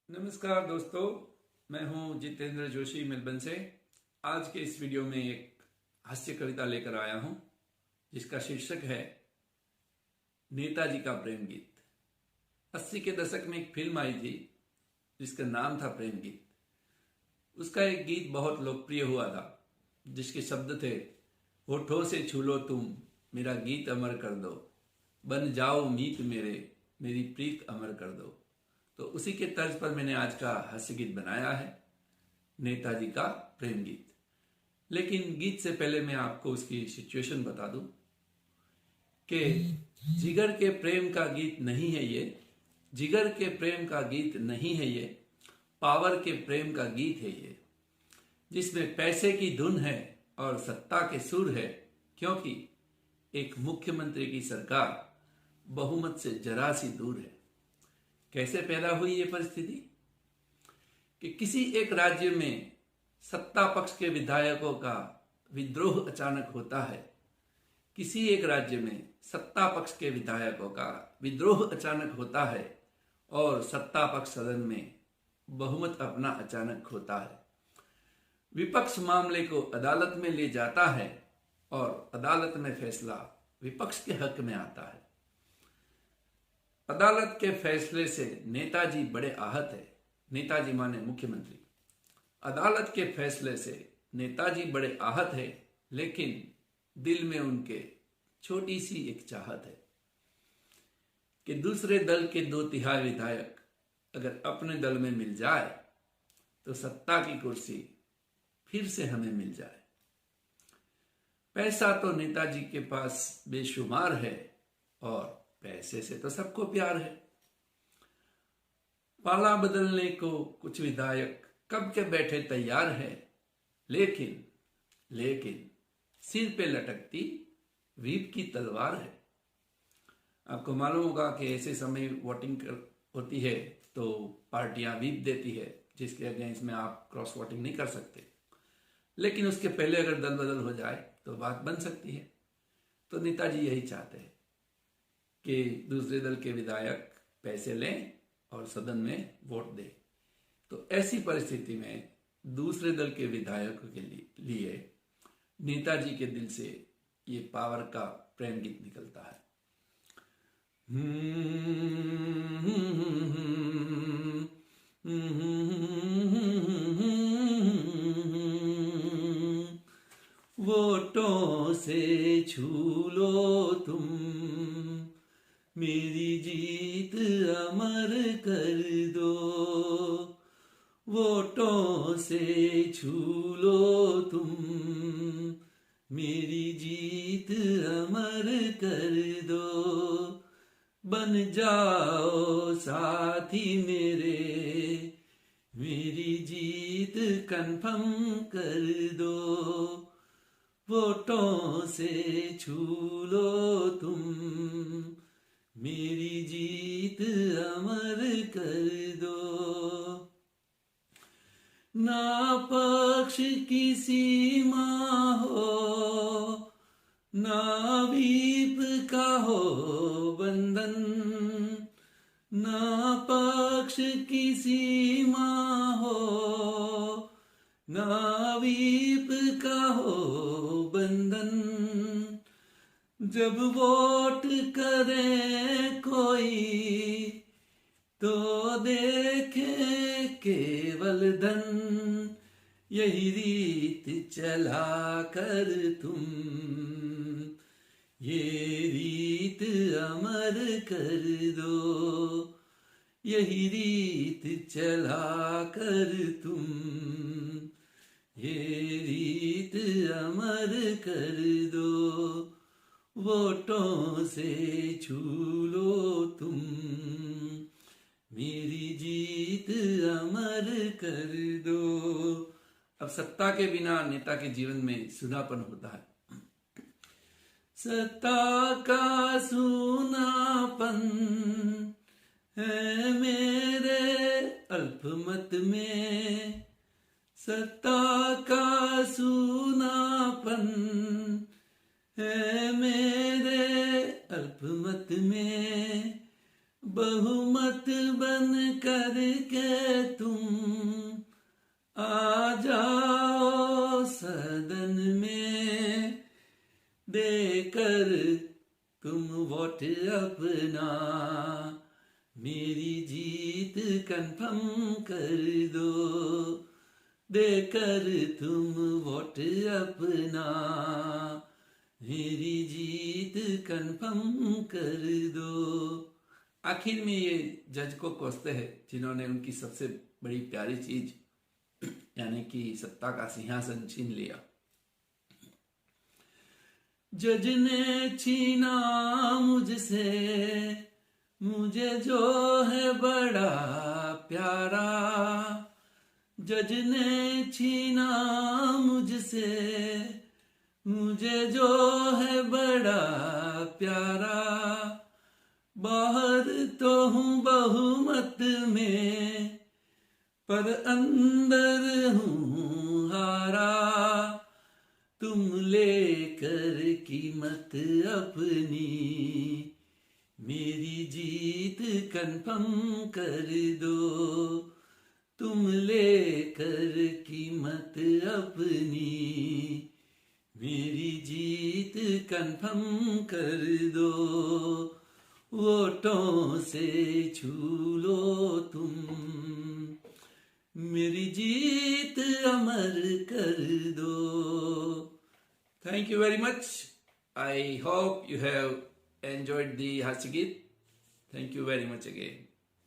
नमस्कार दोस्तों, मैं हूं जितेंद्र जोशी मेलबर्न से। आज के इस वीडियो में एक हास्य कविता लेकर आया हूं जिसका शीर्षक है नेताजी का प्रेम गीत। 80 के दशक में एक फिल्म आई थी जिसका नाम था प्रेम गीत। उसका एक गीत बहुत लोकप्रिय हुआ था जिसके शब्द थे, होठों से छू लो तुम मेरा गीत अमर कर दो, बन जाओ मीत मेरे मेरी प्रीत अमर कर दो। तो उसी के तर्ज पर मैंने आज का हास्य गीत बनाया है, नेताजी का प्रेम गीत। लेकिन गीत से पहले मैं आपको उसकी सिचुएशन बता दूं कि जिगर के प्रेम का गीत नहीं है ये, जिगर के प्रेम का गीत नहीं है ये, पावर के प्रेम का गीत है ये, जिसमें पैसे की धुन है और सत्ता के सुर है, क्योंकि एक मुख्यमंत्री की सरकार बहुमत से जरा सी दूर है। कैसे पैदा हुई ये परिस्थिति कि किसी एक राज्य में सत्ता पक्ष के विधायकों का विद्रोह अचानक होता है। किसी एक राज्य में सत्ता पक्ष के विधायकों का विद्रोह अचानक होता है और सत्ता पक्ष सदन में बहुमत अपना अचानक खोता है। विपक्ष मामले को अदालत में ले जाता है और अदालत में फैसला विपक्ष के हक में आता है। अदालत के फैसले से नेताजी बड़े आहत है। नेताजी माने मुख्यमंत्री। अदालत के फैसले से नेताजी बड़े आहत है, लेकिन दिल में उनके छोटी सी एक चाहत है कि दूसरे दल के 2/3 विधायक अगर अपने दल में मिल जाए तो सत्ता की कुर्सी फिर से हमें मिल जाए। पैसा तो नेताजी के पास बेशुमार है और पैसे से तो सबको प्यार है। पाला बदलने को कुछ विधायक कब के बैठे तैयार है, लेकिन सिर पे लटकती व्हीप की तलवार है। आपको मालूम होगा कि ऐसे समय वोटिंग होती है तो पार्टियां व्हीप देती है जिसके अगेंस्ट में आप क्रॉस वोटिंग नहीं कर सकते, लेकिन उसके पहले अगर दल बदल हो जाए तो बात बन सकती है। तो नेताजी यही चाहते हैं कि दूसरे दल के विधायक पैसे लें और सदन में वोट दें। तो ऐसी परिस्थिति में दूसरे दल के विधायकों के लिए नेताजी के दिल से ये पावर का प्रेम गीत निकलता है। वोटों से छू लो तुम मेरी जीत अमर कर दो, वोटों से छू लो तुम मेरी जीत अमर कर दो, बन जाओ साथी मेरे मेरी जीत कन्फर्म कर दो, वोटों से छू लो तुम मेरी जीत अमर कर दो। ना पक्ष की सीमा हो, ना व्हीप का हो बंधन, ना पक्ष की सीमा हो, ना व्हीप का हो बंधन, जब वोट करे कोई तो देखे केवल धन, यही रीत चला कर तुम ये रीत अमर कर दो, यही रीत चला कर तुम ये रीत अमर कर दो, वोटों से छू लो तुम मेरी जीत अमर कर दो। अब सत्ता के बिना नेता के जीवन में सूनापन होता है। सत्ता का सूनापन है मेरे अल्पमत में, सत्ता का सूनापन है मेरे अल्पमत में, बहुमत बन कर के तुम आ जाओ सदन में, देकर तुम वोट अपना मेरी जीत कन्फर्म कर दो, देकर तुम वोट अपना मेरी जीत कन्फर्म कर दो। आखिर में ये जज को कोसते हैं जिन्होंने उनकी सबसे बड़ी प्यारी चीज यानी कि सत्ता का सिंहासन छीन लिया। जज ने छीना मुझसे मुझे जो है बड़ा प्यारा, जज ने छीना मुझसे मुझे जो है बड़ा प्यारा, बाहर तो हूँ बहुमत में पर अंदर हूँ हारा, तुम लेकर कीमत अपनी मेरी जीत कन्फर्म कर दो, तुम लेकर कीमत अपनी मेरी जीत कन्फर्म कर दो, वोटों से छू लो तुम मेरी जीत अमर कर दो। Thank you very much. I hope you have enjoyed the Harsha Geet. Thank you very much again.